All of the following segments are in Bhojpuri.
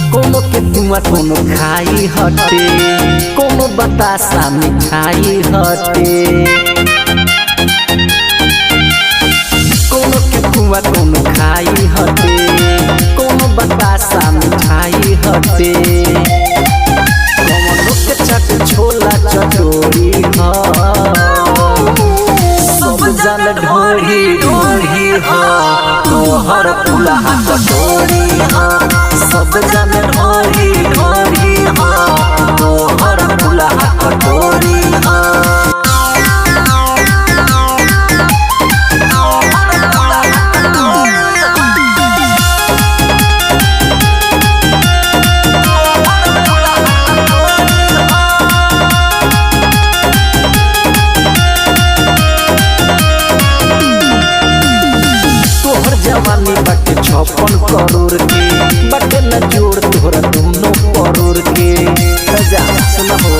कोनो खाई हटे कोनो बतासा मिठाई हटे कोनो के कुआ कोनो खाई हटे कोनो बतासा मिठाई हटे कोनो के चट छोला चटोरी ह सब जन ढोरी ढोरी ह तोहर पुलहा कटोरी ह सब जन ढोरी ढोरी ह तोहर पुलहा कटोरी ह जवानी बाटे 56 करोड़ के बाटे न जोड़ तोहरा दोनों करोड़ के सजा सुनहो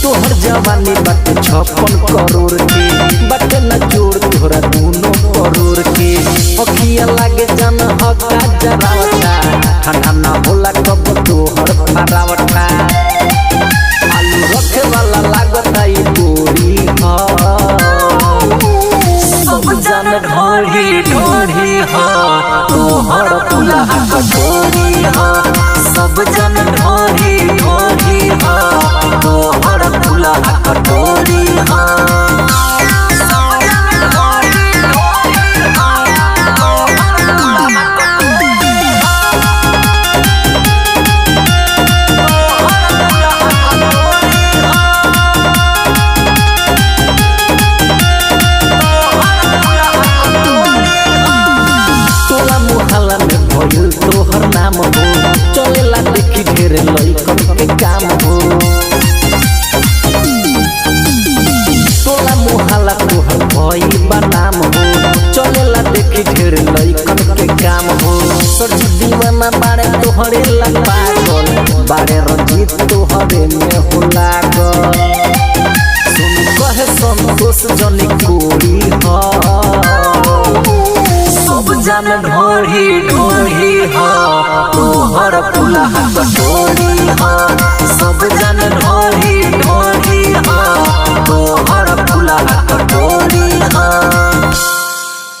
तोहर जवानी बाटे 56 करोड़ के बाटे न जोड़ तोहरा दोनों करोड़ के अखिया लागे जन हका जरावटा ठंडा ना होला कब तोहर फरावटा आलू रखे वाला लागता ई गोरी सब जन ढोरी ढोरी ह तोहर पुलहा कटोरी ह सब जन ढोरी ढोरी ह तोहर पुलहा कटोरी ह तोहर नाम हो चलेला देखी ढेर लइकन के काम हो तोला मुहाला तोहर भई बा नाम हो चलेला देखी ढेर लइकन के काम हो सरजी दीवाना बारे तोहरे ला पागल बारे रंजीत तोहरे में हो लागल सुन कहे संतोष जनी कोरी ह सब जन ढोरी ढोरी ह तोहर पुलहा कटोरी ह सब जन